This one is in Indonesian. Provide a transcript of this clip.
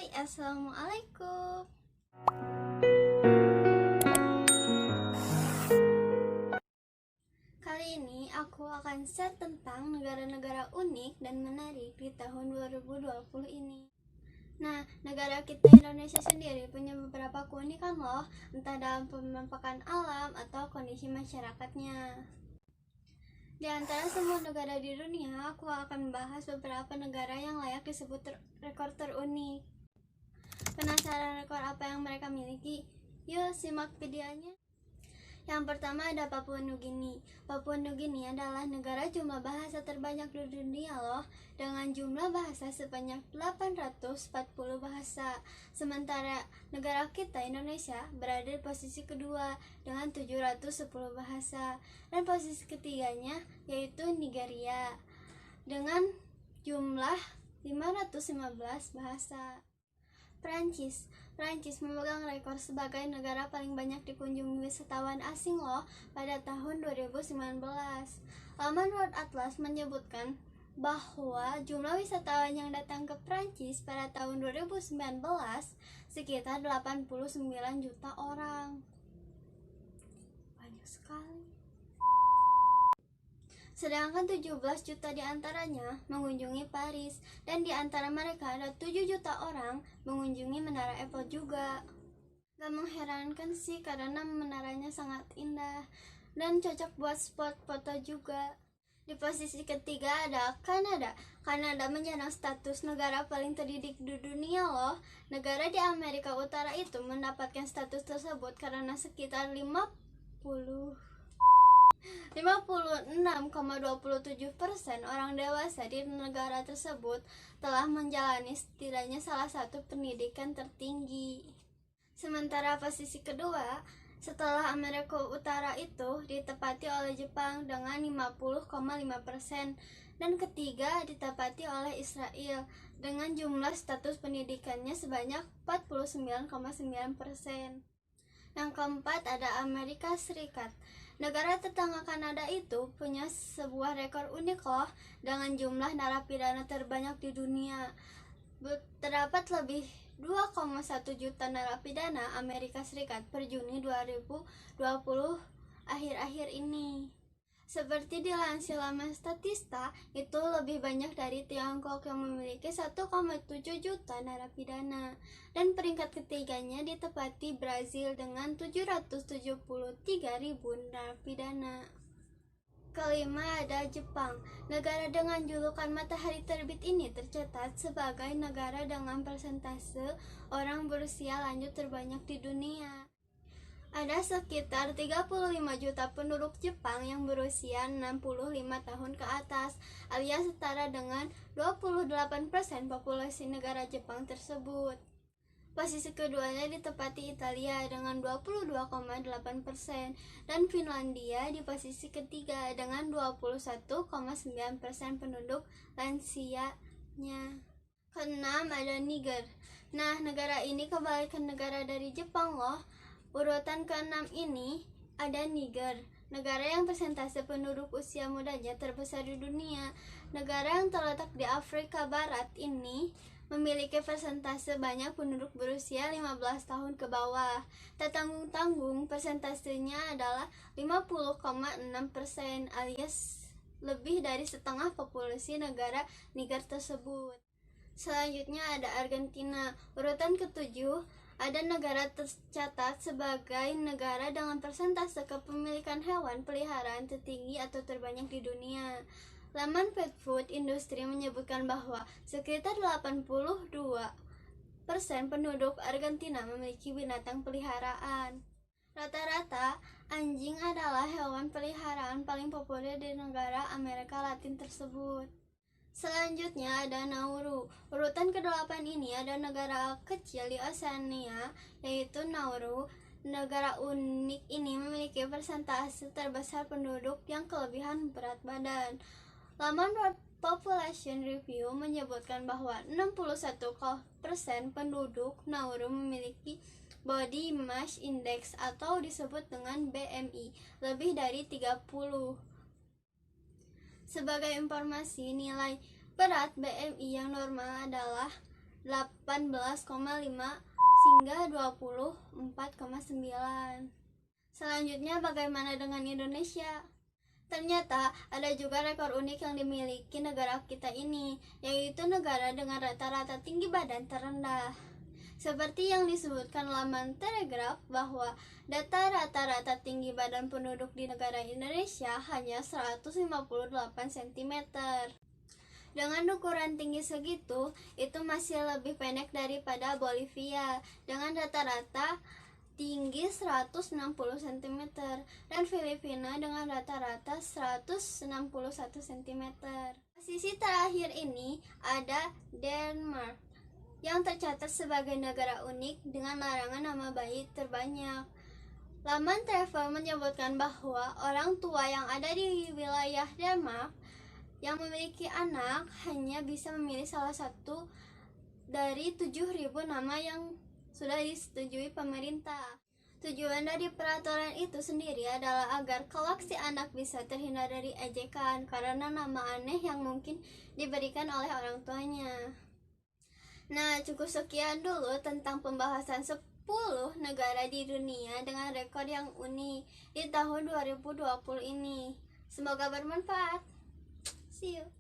Hai, Assalamualaikum. Kali ini aku akan share tentang negara-negara unik dan menarik di tahun 2020 ini. Nah, negara kita Indonesia sendiri punya beberapa keunikan loh, entah dalam penampakan alam atau kondisi masyarakatnya. Di antara semua negara di dunia, aku akan membahas beberapa negara yang layak disebut rekor terunik. Penasaran rekor apa yang mereka miliki? Yuk simak videonya. Yang pertama ada Papua Nugini. Papua Nugini adalah negara jumlah bahasa terbanyak di dunia loh, dengan jumlah bahasa sebanyak 840 bahasa. Sementara negara kita Indonesia berada di posisi kedua dengan 710 bahasa. Dan posisi ketiganya yaitu Nigeria dengan jumlah 515 bahasa. Prancis memegang rekor sebagai negara paling banyak dikunjungi wisatawan asing loh pada tahun 2019. Laman World Atlas menyebutkan bahwa jumlah wisatawan yang datang ke Prancis pada tahun 2019 sekitar 89 juta orang. Banyak sekali. Sedangkan 17 juta diantaranya mengunjungi Paris, dan di antara mereka ada 7 juta orang mengunjungi Menara Eiffel juga. Gak mengherankan sih karena menaranya sangat indah dan cocok buat spot foto juga. Di posisi ketiga ada Kanada. Kanada menyandang status negara paling terdidik di dunia loh. Negara di Amerika Utara itu mendapatkan status tersebut karena sekitar 56,27% orang dewasa di negara tersebut telah menjalani setidaknya salah satu pendidikan tertinggi. Sementara posisi kedua setelah Amerika Utara itu ditempati oleh Jepang dengan 50,5%, dan ketiga ditempati oleh Israel dengan jumlah status pendidikannya sebanyak 49,9%. Yang keempat ada Amerika Serikat. Negara tetangga Kanada itu punya sebuah rekor unik loh, dengan jumlah narapidana terbanyak di dunia. Terdapat lebih 2,1 juta narapidana Amerika Serikat per Juni 2020 akhir-akhir ini. Seperti dilansir laman Statista, itu lebih banyak dari Tiongkok yang memiliki 1,7 juta narapidana. Dan peringkat ketiganya ditempati Brazil dengan 773.000 narapidana. Kelima ada Jepang. Negara dengan julukan matahari terbit ini tercatat sebagai negara dengan persentase orang berusia lanjut terbanyak di dunia. Ada sekitar 35 juta penduduk Jepang yang berusia 65 tahun ke atas, alias setara dengan 28% populasi negara Jepang tersebut. Posisi keduanya ditempati Italia dengan 22,8%, dan Finlandia di posisi ketiga dengan 21,9% penduduk lansianya. Keenam ada Niger. Nah, negara ini kebalikan negara dari Jepang loh. Urutan ke-6 ini ada Niger, negara yang persentase penduduk usia mudanya terbesar di dunia. Negara yang terletak di Afrika Barat ini memiliki persentase banyak penduduk berusia 15 tahun ke bawah. Tak tanggung-tanggung, persentasenya adalah 50,6%, alias lebih dari setengah populasi negara Niger tersebut. Selanjutnya ada Argentina. Urutan ke-7 ada negara tercatat sebagai negara dengan persentase kepemilikan hewan peliharaan tertinggi atau terbanyak di dunia. Laman Pet Food Industry menyebutkan bahwa sekitar 82% penduduk Argentina memiliki binatang peliharaan. Rata-rata, anjing adalah hewan peliharaan paling populer di negara Amerika Latin tersebut. Selanjutnya ada Nauru. Urutan ke-8 ini ada negara kecil di Oseania, yaitu Nauru. Negara unik ini memiliki persentase terbesar penduduk yang kelebihan berat badan. Laman World Population Review menyebutkan bahwa 61% penduduk Nauru memiliki Body Mass Index atau disebut dengan BMI lebih dari 30. Sebagai informasi, nilai berat BMI yang normal adalah 18,5 hingga 24,9. Selanjutnya, bagaimana dengan Indonesia? Ternyata ada juga rekor unik yang dimiliki negara kita ini, yaitu negara dengan rata-rata tinggi badan terendah. Seperti yang disebutkan laman Telegraph bahwa data rata-rata tinggi badan penduduk di negara Indonesia hanya 158 cm. Dengan ukuran tinggi segitu, itu masih lebih pendek daripada Bolivia dengan rata-rata tinggi 160 cm dan Filipina dengan rata-rata 161 cm. Posisi terakhir ini ada Denmark yang tercatat sebagai negara unik dengan larangan nama bayi terbanyak. Laman travel menyebutkan bahwa orang tua yang ada di wilayah Denmark yang memiliki anak hanya bisa memilih salah satu dari 7.000 nama yang sudah disetujui pemerintah. Tujuan dari peraturan itu sendiri adalah agar kelak si anak bisa terhindar dari ejekan karena nama aneh yang mungkin diberikan oleh orang tuanya. Nah, cukup sekian dulu tentang pembahasan 10 negara di dunia dengan rekor yang unik di tahun 2020 ini. Semoga bermanfaat. See you.